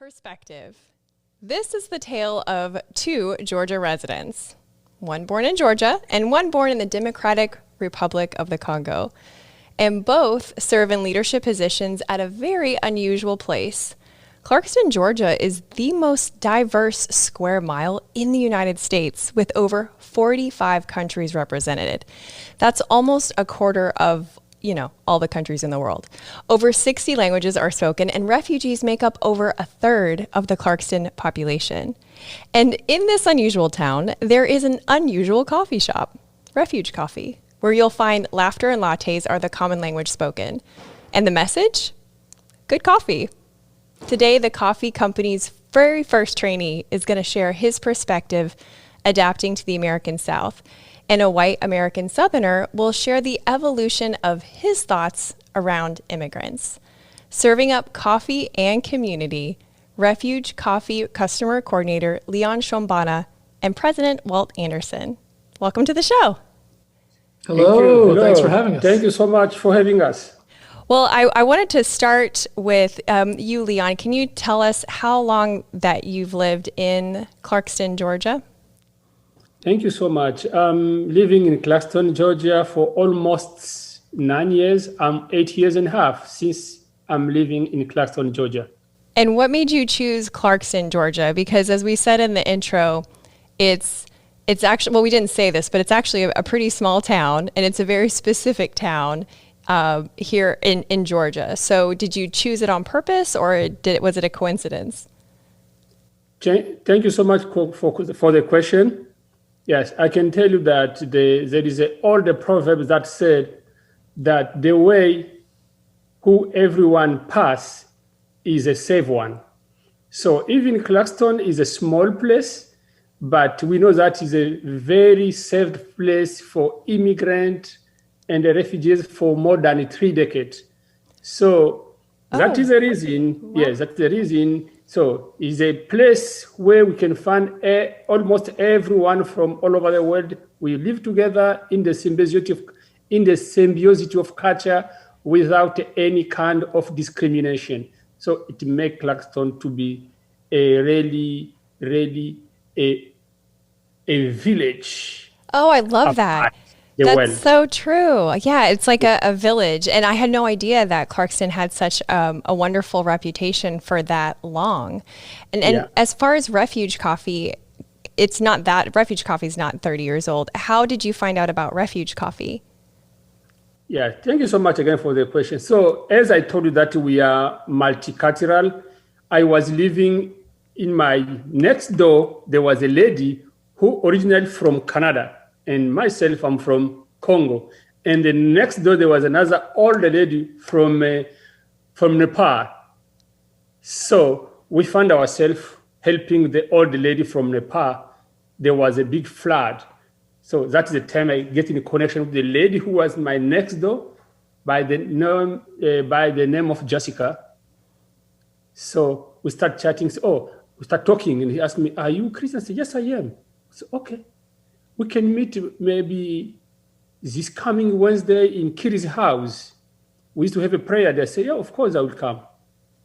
Perspective. This is the tale of two Georgia residents, one born in Georgia and one born in the Democratic Republic of the Congo, and both serve in leadership positions at a very unusual place. Clarkston, Georgia is the most diverse square mile in the United States, with over 45 countries represented. That's almost a quarter of all the countries in the world. Over 60 languages are spoken, and refugees make up over a third of the Clarkston population. And in this unusual town, there is an unusual coffee shop, Refuge Coffee, where you'll find laughter and lattes are the common language spoken. And the message? Good coffee. Today, the coffee company's very first trainee is going to share his perspective adapting to the American South. And a white American Southerner will share the evolution of his thoughts around immigrants. Serving up coffee and community, Refuge Coffee Customer Coordinator Leon Shombana and President Walt Anderson. Welcome to the show. Hello, thanks for having us. Thank you so much for having us. Well, I wanted to start with you, Leon. Can you tell us how long that you've lived in Clarkston, Georgia? Thank you so much. I'm living in Clarkston, Georgia for almost 9 years. 8 years and a half since I'm living in Clarkston, Georgia. And what made you choose Clarkston, Georgia? Because as we said in the intro, it's actually, well, we didn't say this, but it's actually a pretty small town, and it's a very specific town here in Georgia. So did you choose it on purpose, or was it a coincidence? Thank you so much for the question. Yes, I can tell you that there is an older proverb that said that the way who everyone pass is a safe one. So even Clarkston is a small place, but we know that is a very safe place for immigrants and the refugees for more than 3 decades. So that is the reason. Wow. Yes, that's the reason. So it's a place where we can find almost everyone from all over the world. We live together in the symbiosis of culture without any kind of discrimination. So it makes Clarkston to be a really a village. Oh, I love that. That's so true. Yeah, it's like a village. And I had no idea that Clarkston had such a wonderful reputation for that long. And as far as Refuge Coffee, Refuge Coffee is not 30 years old. How did you find out about Refuge Coffee? Yeah, thank you so much again for the question. So as I told you that we are multicultural, I was living in my next door. There was a lady who originated from Canada. And myself, I'm from Congo. And the next door, there was another older lady from Nepal. So we found ourselves helping the old lady from Nepal. There was a big flood. So that's the time I get in connection with the lady who was my next door by the name of Jessica. So we start chatting. We start talking. And he asked me, "Are you Christian?" I said, "Yes, I am." I said, "Okay. We can meet maybe this coming Wednesday in Kiri's house. We used to have a prayer there." I said, "Yeah, of course I will come."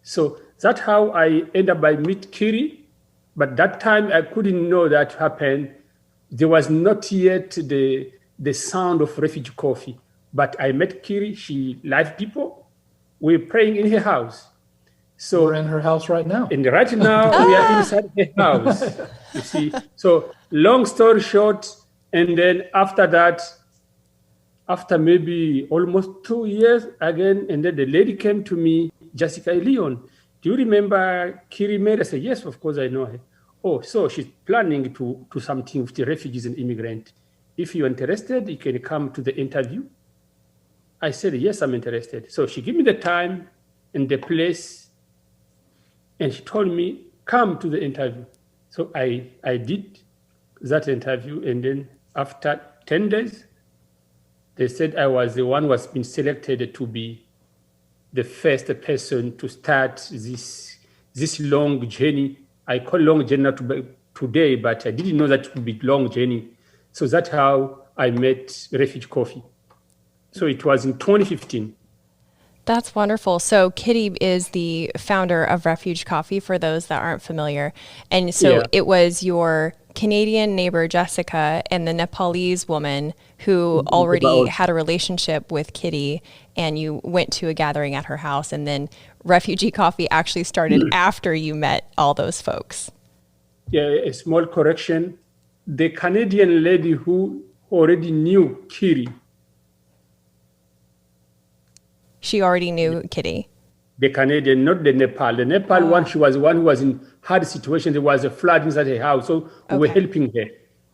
So that's how I end up by meet Kiri. But that time I couldn't know that happened. There was not yet the sound of Refuge Coffee. But I met Kiri. She liked people. We're praying in her house. So we're in her house right now. And right now we are inside her house. You see. So long story short. And then after that, after maybe almost 2 years again, and then the lady came to me, Jessica Leon, "Do you remember Kiri Meredith?" I said, "Yes, of course I know her." "Oh, so she's planning to do something with the refugees and immigrants. If you're interested, you can come to the interview." I said, "Yes, I'm interested." So she gave me the time and the place, and she told me, "Come to the interview." So I did that interview, and then after 10 days, they said I was the one who has been selected to be the first person to start this long journey. I call long journey today, but I didn't know that it would be long journey. So that's how I met Refuge Coffee. So it was in 2015. That's wonderful. So Kitty is the founder of Refuge Coffee, for those that aren't familiar. And so it was your Canadian neighbor, Jessica, and the Nepalese woman who already had a relationship with Kitty, and you went to a gathering at her house, and then Refugee Coffee actually started after you met all those folks. Yeah, a small correction. The Canadian lady who already knew Kitty. She already knew Kitty. The Canadian, not the Nepal. The Nepal one, she was the one who was in hard situation. There was a flood inside her house, so we were helping her.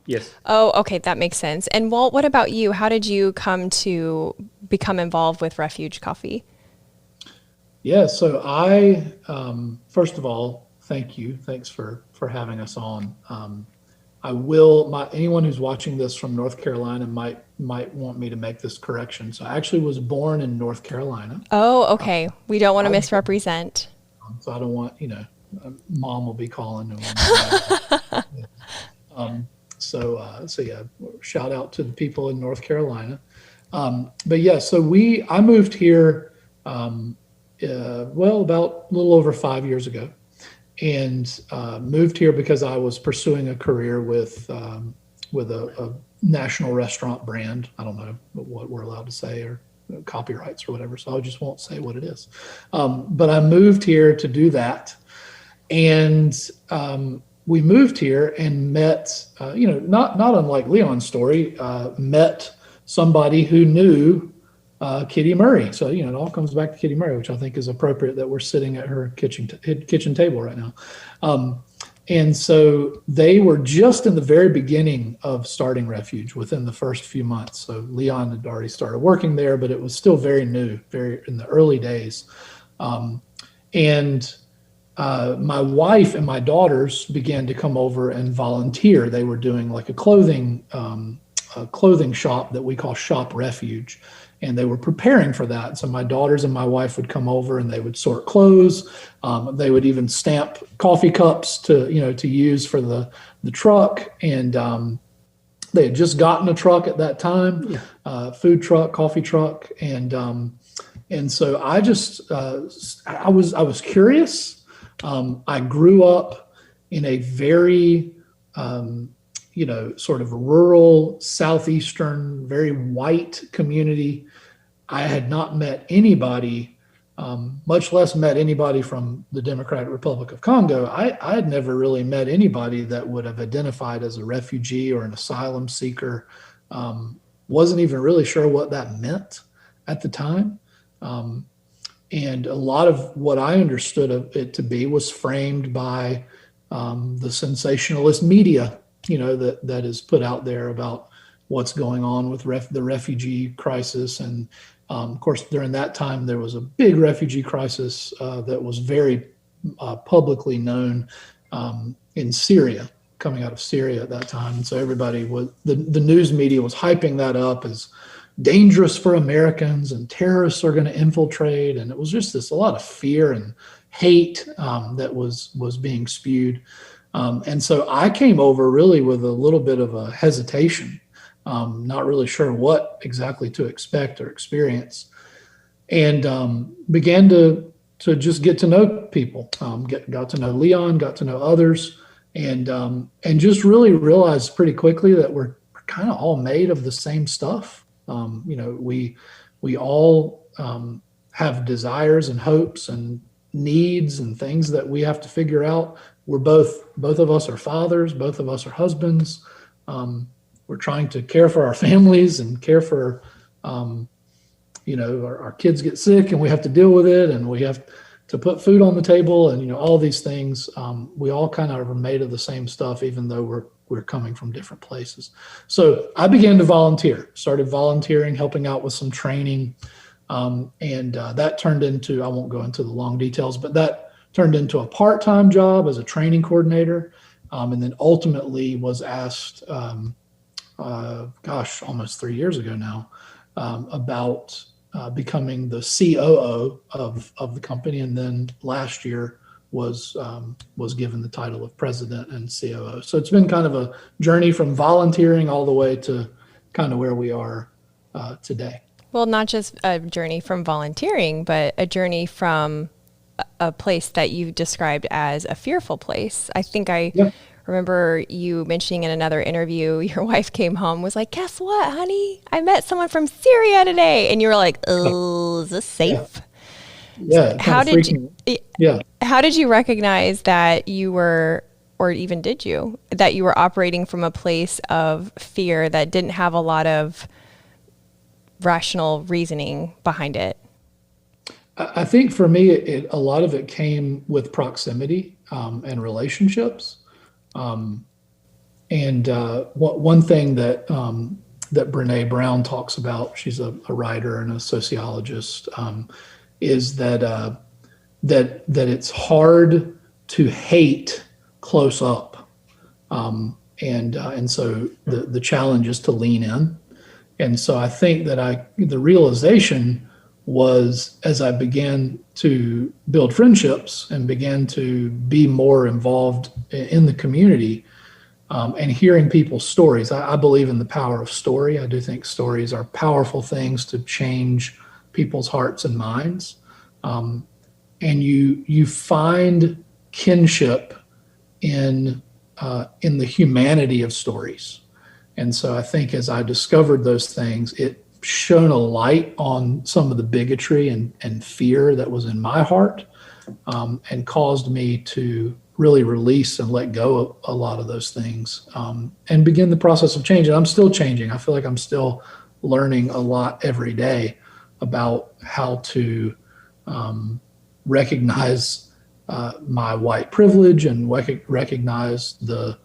Yes. Oh, okay, that makes sense. And Walt, what about you? How did you come to become involved with Refuge Coffee? Yeah, so I, first of all, thank you. Thanks for having us on. Anyone who's watching this from North Carolina might want me to make this correction. So I actually was born in North Carolina. Oh, okay. We don't want to misrepresent. So I don't want, mom will be calling. So yeah, shout out to the people in North Carolina. But yeah, so I moved here, about a little over 5 years ago. And moved here because I was pursuing a career with a national restaurant brand. I don't know what we're allowed to say, or copyrights or whatever, so I just won't say what it is. But I moved here to do that. And we moved here and met, not unlike Leon's story, met somebody who knew Kitty Murray. So, it all comes back to Kitty Murray, which I think is appropriate that we're sitting at her kitchen table right now. And so they were just in the very beginning of starting Refuge, within the first few months. So Leon had already started working there, but it was still very new, very in the early days. And my wife and my daughters began to come over and volunteer. They were doing like a clothing shop that we call Shop Refuge. And they were preparing for that. So my daughters and my wife would come over and they would sort clothes. They would even stamp coffee cups to use for the truck. And they had just gotten a truck at that time, food truck, coffee truck. And so I just, I was curious. I grew up in a very, sort of rural, southeastern, very white community. I had not met anybody, much less met anybody from the Democratic Republic of Congo. I had never really met anybody that would have identified as a refugee or an asylum seeker. Wasn't even really sure what that meant at the time. And a lot of what I understood it to be was framed by the sensationalist media that is put out there about what's going on with the refugee crisis. And of course, during that time, there was a big refugee crisis that was very publicly known in Syria, coming out of Syria at that time. And so everybody the news media was hyping that up as dangerous for Americans and terrorists are going to infiltrate. And it was just a lot of fear and hate that was being spewed. And so I came over really with a little bit of a hesitation, not really sure what exactly to expect or experience, and began to just get to know people, got to know Leon, got to know others, and just really realized pretty quickly that we're kind of all made of the same stuff. We all have desires and hopes and needs and things that we have to figure out. We're both of us are fathers, both of us are husbands. We're trying to care for our families and care for, our kids get sick and we have to deal with it, and we have to put food on the table, and all these things. We all kind of are made of the same stuff, even though we're coming from different places. So I began to started volunteering, helping out with some training, and that turned into, I won't go into the long details, but that turned into a part-time job as a training coordinator, and then ultimately was asked, almost 3 years ago now, about becoming the COO of the company, and then last year was given the title of president and COO. So it's been kind of a journey from volunteering all the way to kind of where we are today. Well, not just a journey from volunteering, but a journey from a place that you described as a fearful place. I think I remember you mentioning in another interview, your wife came home, was like, guess what, honey? I met someone from Syria today. And you were like, oh, is this safe? Yeah. How did you recognize that you were, or even did you, that you were operating from a place of fear that didn't have a lot of rational reasoning behind it? I think for me, a lot of it came with proximity and relationships. One thing that Brene Brown talks about, she's a writer and a sociologist, is that it's hard to hate close up, and so the challenge is to lean in. And so I think that the realization was, as I began to build friendships and began to be more involved in the community, and hearing people's stories. I believe in the power of story. I do think stories are powerful things to change people's hearts and minds. And you find kinship in the humanity of stories. And so I think as I discovered those things, it shone a light on some of the bigotry and fear that was in my heart, and caused me to really release and let go of a lot of those things, and begin the process of change. And I'm still changing. I feel like I'm still learning a lot every day about how to recognize my white privilege and recognize the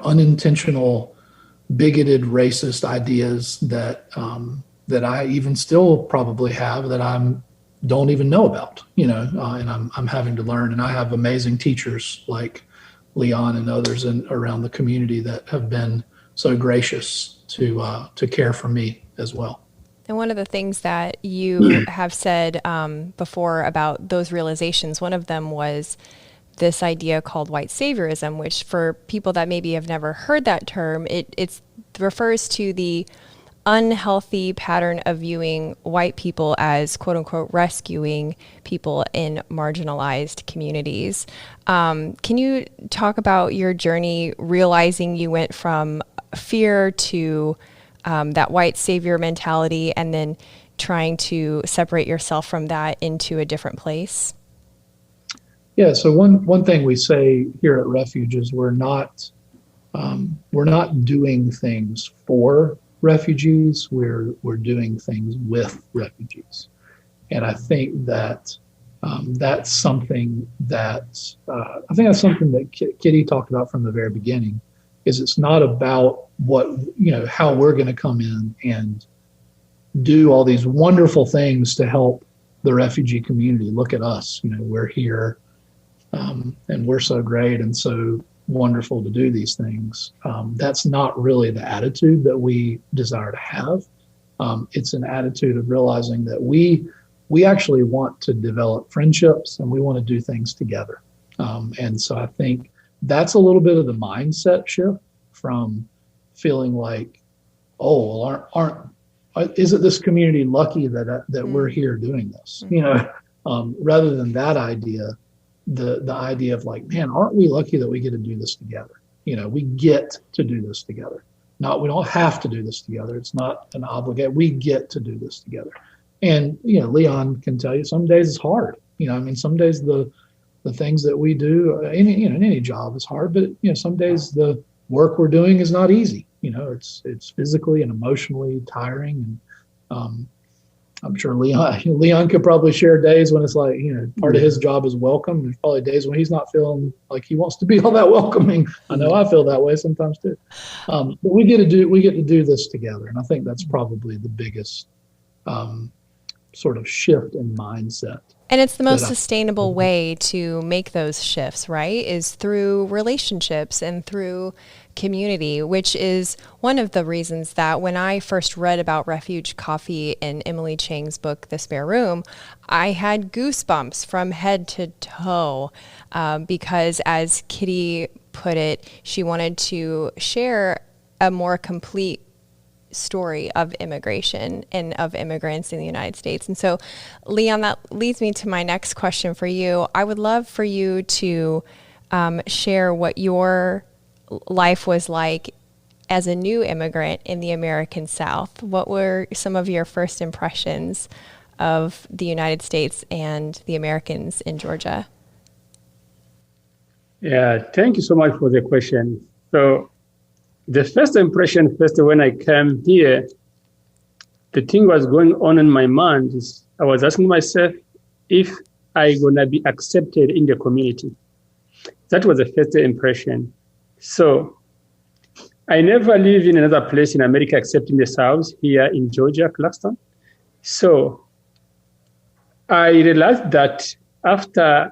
unintentional, bigoted, racist ideas that I even still probably have that don't even know about, and I'm having to learn. And I have amazing teachers like Leon and others around the community that have been so gracious to care for me as well. And one of the things that you have said before about those realizations, one of them was this idea called white saviorism, which for people that maybe have never heard that term, it refers to the unhealthy pattern of viewing white people as quote unquote rescuing people in marginalized communities. Can you talk about your journey realizing you went from fear to that white savior mentality and then trying to separate yourself from that into a different place? Yeah, so one thing we say here at Refuge is we're not doing things for refugees. We're doing things with refugees, and I think that that's something that Kitty talked about from the very beginning. Is it's not about how we're going to come in and do all these wonderful things to help the refugee community. Look at us, we're here. And we're so great and so wonderful to do these things. That's not really the attitude that we desire to have. It's an attitude of realizing that we actually want to develop friendships and we want to do things together. And so I think that's a little bit of the mindset shift from feeling like, isn't this community lucky that we're here doing this? Rather than that idea. The idea of like, man, aren't we lucky that we get to do this together? We get to do this together. We don't have to do this together. It's not an obligation. We get to do this together. And, Leon can tell you some days it's hard. Some days the things that we do, in any job is hard, but, some days the work we're doing is not easy. It's physically and emotionally tiring. And, I'm sure Leon could probably share days when it's like, part of his job is welcome. There's probably days when he's not feeling like he wants to be all that welcoming. I know I feel that way sometimes too. But we get to do this together. And I think that's probably the biggest sort of shift in mindset. And it's the most sustainable way to make those shifts, right? Is through relationships and through community, which is one of the reasons that when I first read about Refuge Coffee in Emily Chang's book, The Spare Room, I had goosebumps from head to toe because, as Kitty put it, she wanted to share a more complete story of immigration and of immigrants in the United States. And so, Leon, that leads me to my next question for you. I would love for you to share what your life was like as a new immigrant in the American South. What were some of your first impressions of the United States and the Americans in Georgia? Yeah, thank you so much for the question. So the first impression, when I came here, the thing was going on in my mind is I was asking myself if I'm going to be accepted in the community. That was the first impression. So I never lived in another place in America except in the South, here in Georgia, Clarkston. So I realized that after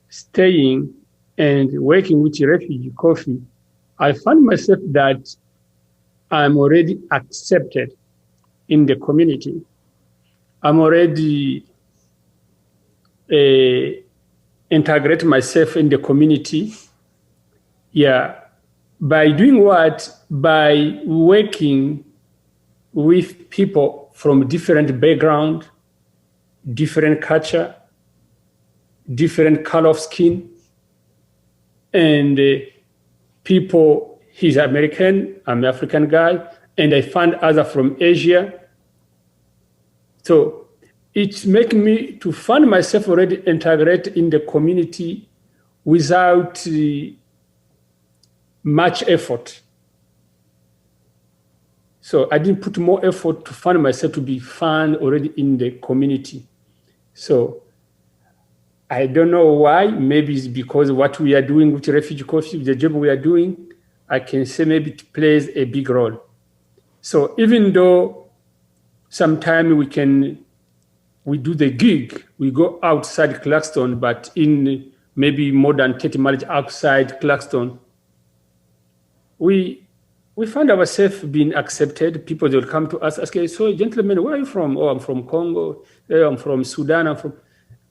staying and working with Refugee Coffee, I found myself that I'm already accepted in the community. I'm already integrate myself in the community. Yeah. By doing what? By working with people from different background, different culture, different color of skin, and people, he's American, I'm African guy, and I found others from Asia. So it's making me to find myself already integrate in the community without much effort. So I didn't put more effort to find myself to be found already in the community. So I don't know why. Maybe it's because what we are doing with Refugee Coffee, the job we are doing, I can say maybe it plays a big role. So even though sometimes we do the gig, we go outside Clarkston, but in maybe more than 30 miles outside Clarkston, we find ourselves being accepted. People, they will come to us, ask, so gentlemen, where are you from? Oh, I'm from Congo. I'm from Sudan. I'm from...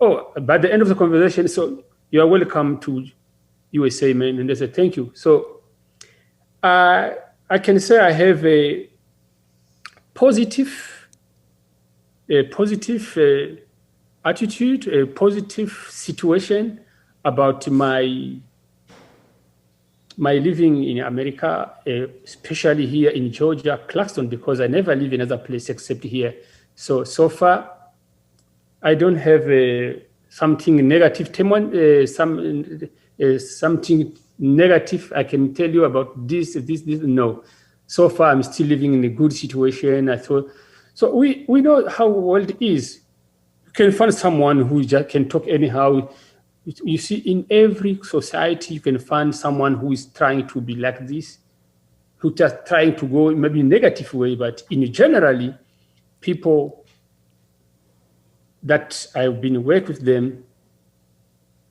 Oh, by the end of the conversation, so you are welcome to USA, man. And they say, thank you. So I can say I have a positive attitude, a positive situation about my living in America, especially here in Georgia, Clarkston, because I never live in another place except here. So far, I don't have something negative, something negative I can tell you about this. No. So far, I'm still living in a good situation. I thought, so we know how the world is. You can find someone who just can talk anyhow. You see, in every society, you can find someone who is trying to be like this, who just trying to go maybe in a negative way, but in generally, people that I've been working with them,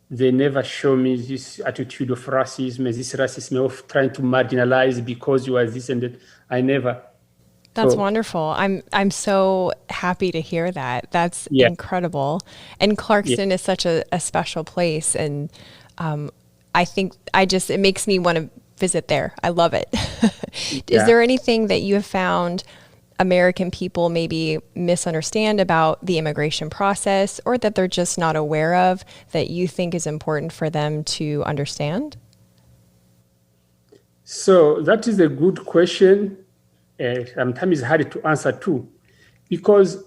they never show me this attitude of racism, this racism of trying to marginalize because you are this and that. I never. That's wonderful. I'm so happy to hear that. That's incredible. And Clarkston is such a special place. And I think it makes me want to visit there. I love it. Is there anything that you have found American people maybe misunderstand about the immigration process, or that they're just not aware of, that you think is important for them to understand? So that is a good question. Sometimes it's hard to answer too, because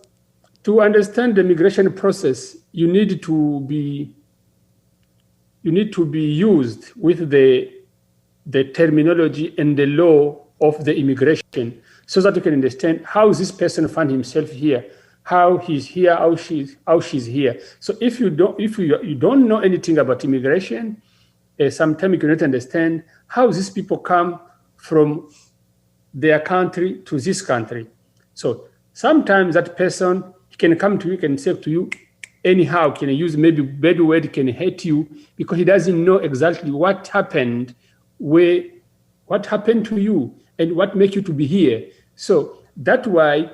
to understand the migration process, you need to be used with the terminology and the law of the immigration, so that you can understand how this person found himself here, how he's here, how she's here. So if you don't know anything about immigration, sometimes you cannot understand how these people come from their country to this country. So sometimes that person can come to you, can say to you anyhow, can use maybe bad word, can hate you because he doesn't know exactly what happened, what happened to you and what make you to be here. So that's why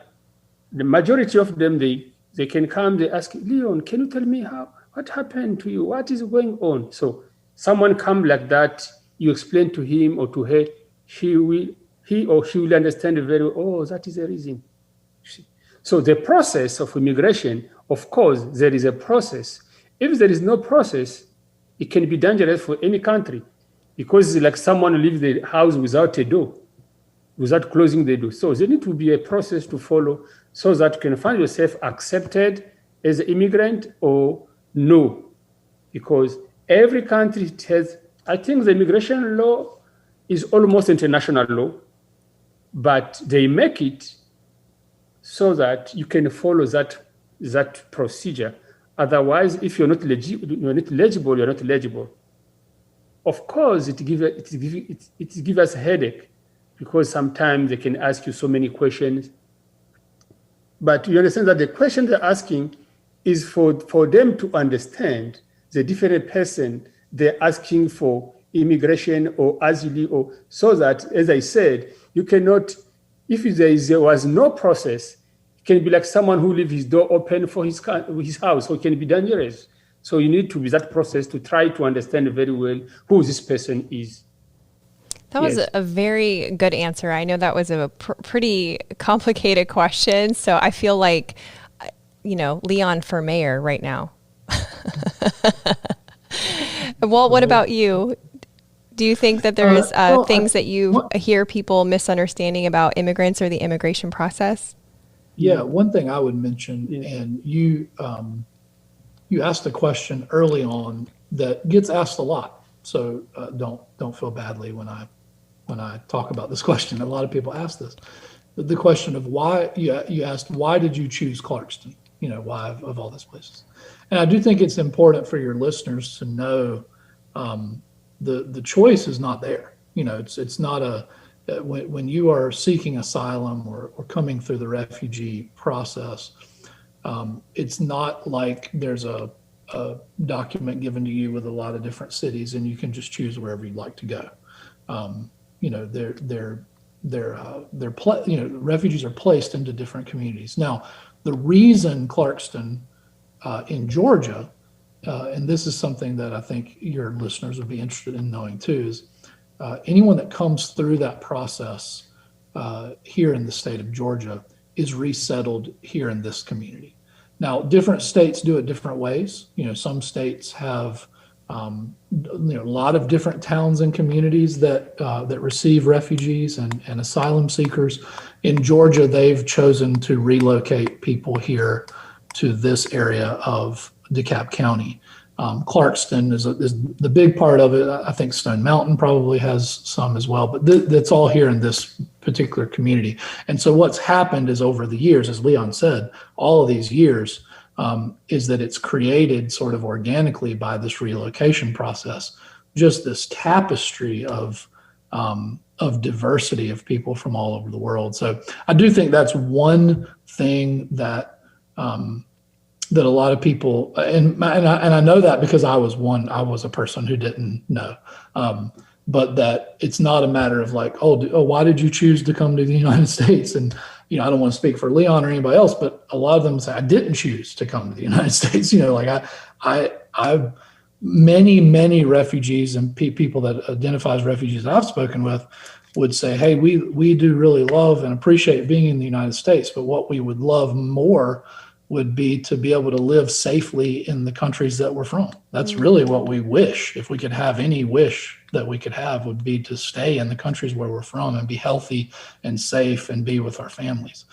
the majority of them, they can come, they ask, Leon, can you tell me what happened to you? What is going on? So someone come like that, you explain to him or to her, he he or she will understand very well, oh, that is the reason. So the process of immigration, of course, there is a process. If there is no process, it can be dangerous for any country, because it's like someone leaves the house without a door, without closing the door. So there needs to be a process to follow so that you can find yourself accepted as an immigrant or no. Because every country has, I think the immigration law is almost international law, but they make it so that you can follow that procedure. Otherwise, if you're not legible, you're not legible. Of course, it gives us a headache, because sometimes they can ask you so many questions. But you understand that the question they're asking is for them to understand the different person they're asking for immigration or asylum, or so that, as I said, you cannot, if there was no process, it can be like someone who leaves his door open for his house, so it can be dangerous. So you need to be that process to try to understand very well who this person is. That was a very good answer. I know that was a pretty complicated question, so I feel like, Leon for mayor right now. Walt, what about you? Do you think that there's things that you hear people misunderstanding about immigrants or the immigration process? Yeah, one thing I would mention, and you asked a question early on that gets asked a lot. So don't feel badly when I talk about this question. A lot of people ask this. The question of why, you asked, why did you choose Clarkston? Why of all these places? And I do think it's important for your listeners to know the choice is not there. It's not when you are seeking asylum or coming through the refugee process, it's not like there's a document given to you with a lot of different cities and you can just choose wherever you'd like to go. Refugees are placed into different communities. Now, the reason Clarkston in Georgia, and this is something that I think your listeners would be interested in knowing too, is anyone that comes through that process here in the state of Georgia is resettled here in this community. Now, different states do it different ways. Some states have a lot of different towns and communities that receive refugees and asylum seekers. In Georgia, they've chosen to relocate people here to this area of DeKalb County. Clarkston is the big part of it. I think Stone Mountain probably has some as well, but that's all here in this particular community. And so what's happened is over the years, as Leon said, all of these years, is that it's created sort of organically by this relocation process, just this tapestry of diversity of people from all over the world. So I do think that's one thing that a lot of people, and I know that because I was a person who didn't know, but that it's not a matter of like, why did you choose to come to the United States? And, I don't want to speak for Leon or anybody else, but a lot of them say, I didn't choose to come to the United States. I many refugees and people that identify as refugees I've spoken with would say, hey, we do really love and appreciate being in the United States, but what we would love more would be to be able to live safely in the countries that we're from. That's really what we wish. If we could have any wish that we could have, would be to stay in the countries where we're from and be healthy and safe and be with our families.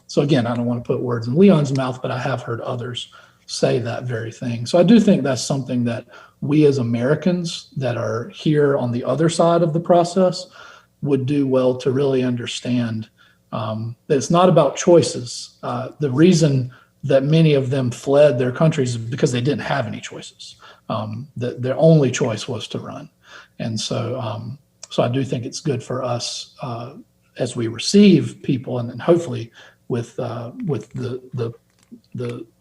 So again, I don't want to put words in Leon's mouth, but I have heard others say that very thing. So I do think that's something that we as Americans that are here on the other side of the process would do well to really understand that it's not about choices. The reason that many of them fled their countries is because they didn't have any choices. Their only choice was to run. And so I do think it's good for us as we receive people, and then hopefully with the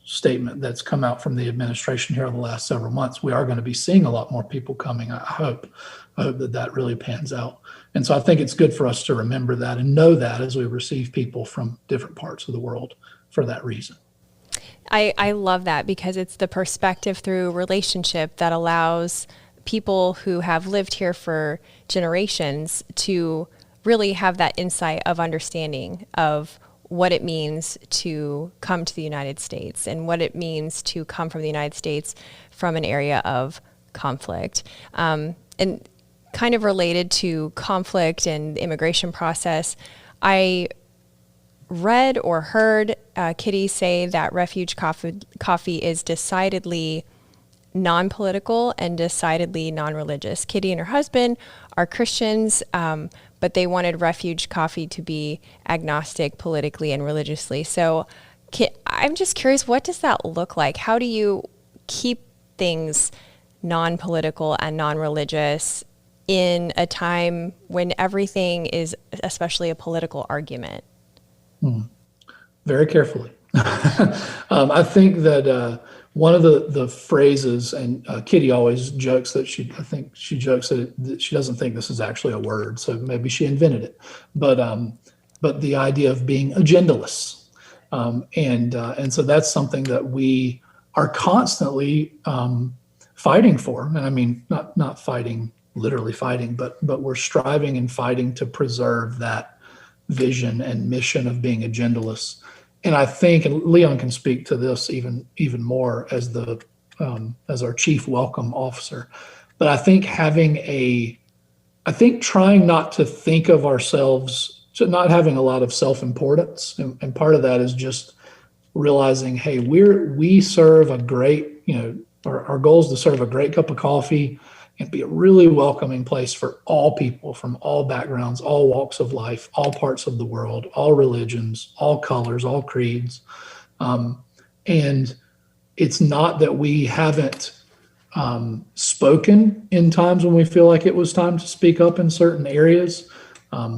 statement that's come out from the administration here in the last several months, we are going to be seeing a lot more people coming. I hope that really pans out. And so I think it's good for us to remember that and know that as we receive people from different parts of the world for that reason. I love that, because it's the perspective through relationship that allows people who have lived here for generations to really have that insight of understanding of what it means to come to the United States and what it means to come from the United States from an area of conflict. And kind of related to conflict and the immigration process, I read or heard Kitty say that Refuge Coffee is decidedly non-political and decidedly non-religious. Kitty and her husband are Christians, but they wanted Refuge Coffee to be agnostic politically and religiously. So I'm just curious, what does that look like? How do you keep things non-political and non-religious in a time when everything is especially a political argument? Very carefully. I think that one of the phrases, and Kitty always jokes that she jokes that she doesn't think this is actually a word, so maybe she invented it. But the idea of being agendaless, and so that's something that we are constantly fighting for. And I mean, not fighting, literally fighting, but we're striving and fighting to preserve that vision and mission of being agendaless. And I think, and Leon can speak to this even more as our chief welcome officer, but I think trying not to think of ourselves, not having a lot of self-importance, and part of that is just realizing, hey, we serve a great, our goal is to serve a great cup of coffee and be a really welcoming place for all people from all backgrounds, all walks of life, all parts of the world, all religions, all colors, all creeds. And it's not that we haven't spoken in times when we feel like it was time to speak up in certain areas.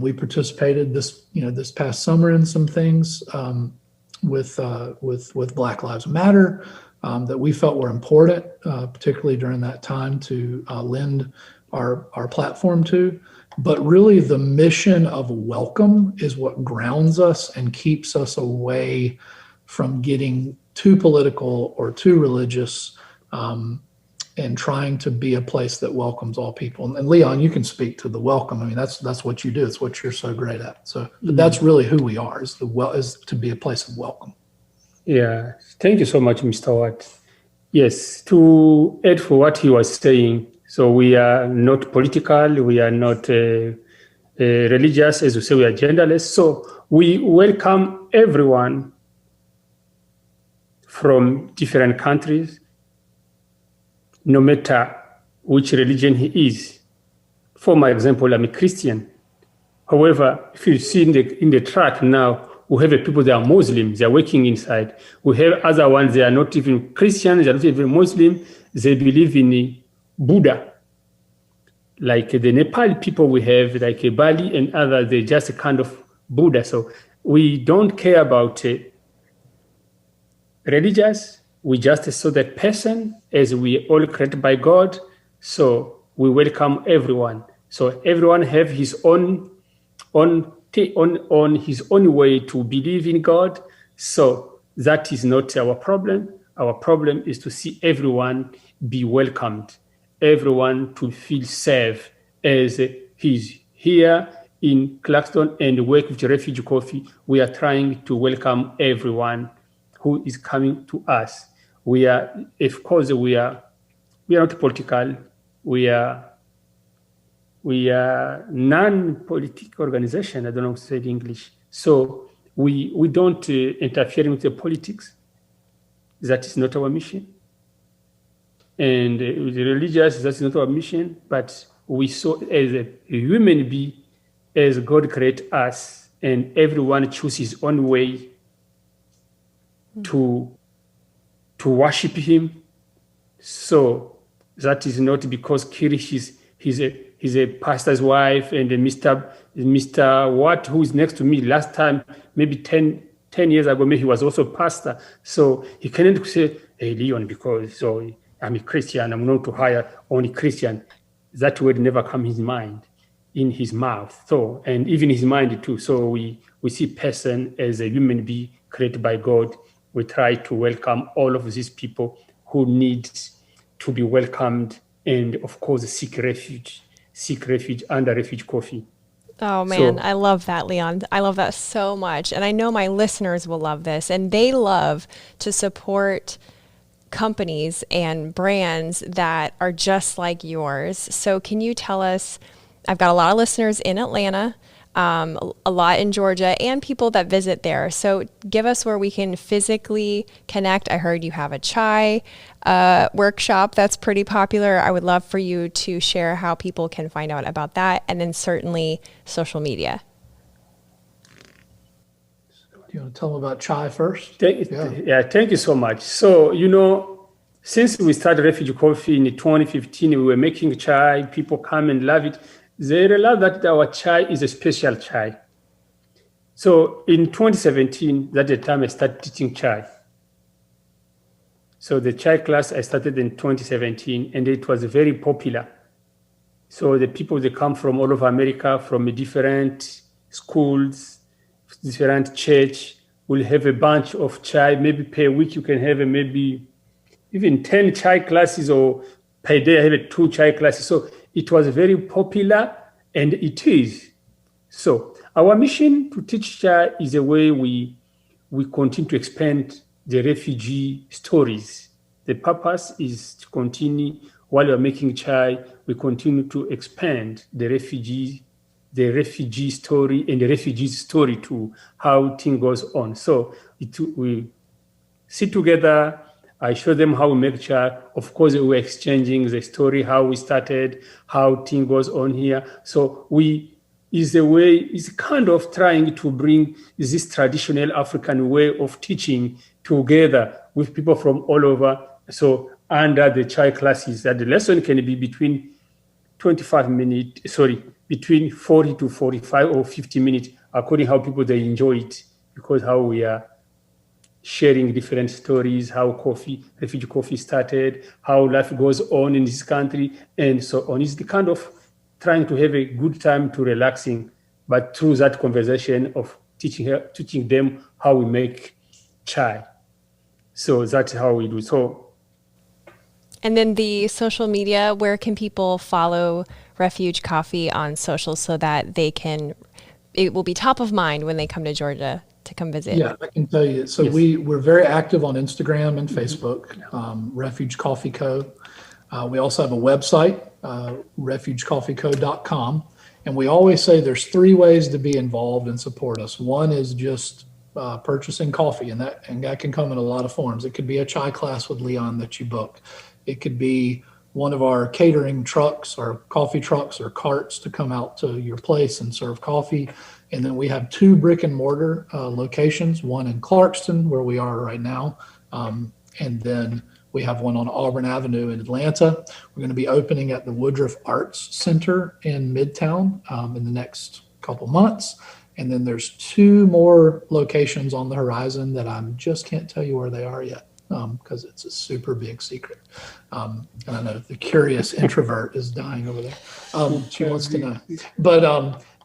We participated this past summer in some things with Black Lives Matter. That we felt were important, particularly during that time, to lend our platform to. But really, the mission of welcome is what grounds us and keeps us away from getting too political or too religious, and trying to be a place that welcomes all people. And Leon, you can speak to the welcome. I mean, that's what you do. It's what you're so great at. So that's really who we are, is to be a place of welcome. Yeah, thank you so much, Mr. Watt. Yes, to add for what he was saying, so we are not political, we are not religious, as we say, we are genderless. So we welcome everyone from different countries, no matter which religion he is. For my example, I'm a Christian. However, if you see in the track now, we have people that are Muslims, they are working inside. We have other ones, they are not even Christians, they are not even Muslim, they believe in Buddha. Like the Nepal people we have, like Bali and others, they're just a kind of Buddha. So we don't care about religious, we just saw that person as we all created by God. So we welcome everyone. So everyone have his own his own way to believe in God. So that is not our problem. Our problem is to see everyone be welcomed, everyone to feel safe as he's here in Clarkston and work with Refugee Coffee. We are trying to welcome everyone who is coming to us. We are, of course, we are not political. We are non-political organization. I don't know how to say it in English. So we don't interfere with the politics. That is not our mission. And with the religious, that's not our mission. But we saw as a human being, as God created us, and everyone chooses his own way to worship him. So that is not because Kirish he's a pastor's wife, and Mr. Watt, who is next to me last time, maybe 10 years ago, maybe he was also a pastor. So he cannot say, hey, Leon, because I'm a Christian, I'm not to hire only Christian. That word never comes in his mouth. So, and even his mind too. So we see person as a human being created by God. We try to welcome all of these people who need to be welcomed, and of course seek refuge under Refuge Coffee. Oh man, I love that, Leon. I love that so much. And I know my listeners will love this, and they love to support companies and brands that are just like yours. So can you tell us, I've got a lot of listeners in Atlanta, a lot in Georgia, and people that visit there. So give us where we can physically connect. I heard you have a chai workshop that's pretty popular. I would love for you to share how people can find out about that, and then certainly social media. Do you want to tell them about chai first? Thank you so much. So, since we started Refugee Coffee in 2015, we were making chai. People come and love it. They realize that our chai is a special chai. So in 2017, that's the time I started teaching chai. So the chai class I started in 2017, and it was very popular. So the people, they come from all over America, from different schools, different church, will have a bunch of chai. Maybe per week you can have maybe even 10 chai classes, or per day I have 2 chai classes. So it was very popular, and it is. So our mission to teach chai is a way we continue to expand the refugee stories. The purpose is to continue, while we're making chai, we continue to expand the refugee story and the refugee story to how things goes on. So we sit together, I show them how we make chai. Of course, we're exchanging the story, how we started, how things goes on here. So is kind of trying to bring this traditional African way of teaching together with people from all over. So under the chai classes, that the lesson can be between 40 to 45 or 50 minutes, according how people they enjoy it, because how we are sharing different stories, how Refugee Coffee started, how life goes on in this country, and so on. It's the kind of trying to have a good time to relaxing, but through that conversation of teaching them how we make chai. So that's how we do. And then the social media, where can people follow Refuge Coffee on social so that it will be top of mind when they come to Georgia to come visit? Yeah, I can tell you. So yes. We're very active on Instagram and Facebook, Refuge Coffee Co. We also have a website, refugecoffeeco.com. And we always say there's 3 ways to be involved and support us. One is just purchasing coffee, and that can come in a lot of forms. It could be a chai class with Leon that you book. It could be one of our catering trucks or coffee trucks or carts to come out to your place and serve coffee. And then we have 2 brick and mortar locations, one in Clarkston, where we are right now. And then we have one on Auburn Avenue in Atlanta. We're going to be opening at the Woodruff Arts Center in Midtown in the next couple months. And then there's 2 more locations on the horizon that I just can't tell you where they are yet, because it's a super big secret. And I know the curious introvert is dying over there. She wants to know.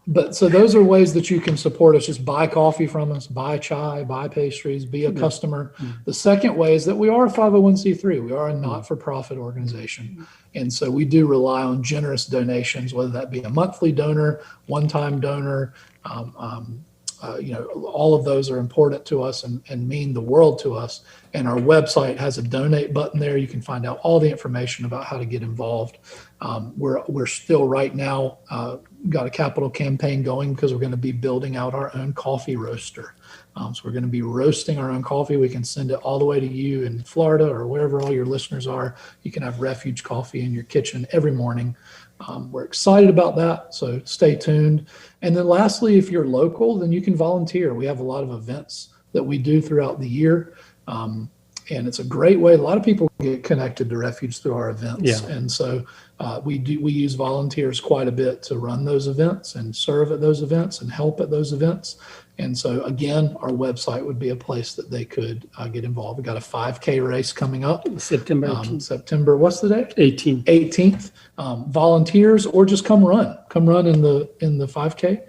But so those are ways that you can support us. Just buy coffee from us, buy chai, buy pastries, be a customer. The second way is that we are a 501c3. We are a not-for-profit organization. And so we do rely on generous donations, whether that be a monthly donor, one-time donor. All of those are important to us and mean the world to us. And our website has a donate button there. You can find out all the information about how to get involved. We're still right now got a capital campaign going because we're going to be building out our own coffee roaster. So we're going to be roasting our own coffee. We can send it all the way to you in Florida or wherever all your listeners are. You can have Refuge Coffee in your kitchen every morning. We're excited about that, so stay tuned. And then lastly, if you're local, then you can volunteer. We have a lot of events that we do throughout the year, and it's a great way. A lot of people get connected to Refuge through our events, and so we use volunteers quite a bit to run those events and serve at those events and help at those events. And so, again, our website would be a place that they could get involved. We've got a 5K race coming up. September 18th. September, what's the date? 18th. Volunteers, or just come run in the 5K.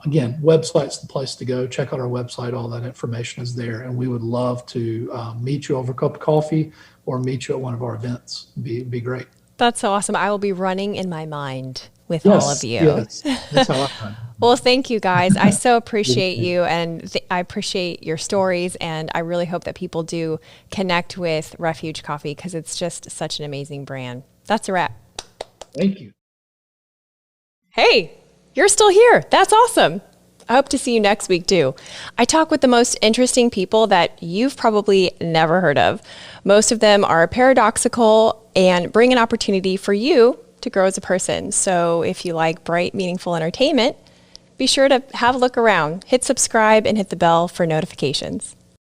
Again, website's the place to go. Check out our website. All that information is there. And we would love to meet you over a cup of coffee or meet you at one of our events. Be great. That's so awesome. I will be running in my mind with all of you. Yes, that's how I run. Well, thank you guys. I so appreciate you, and I appreciate your stories, and I really hope that people do connect with Refuge Coffee because it's just such an amazing brand. That's a wrap. Thank you. Hey, you're still here. That's awesome. I hope to see you next week too. I talk with the most interesting people that you've probably never heard of. Most of them are paradoxical and bring an opportunity for you to grow as a person. So if you like bright, meaningful entertainment, be sure to have a look around, hit subscribe, and hit the bell for notifications.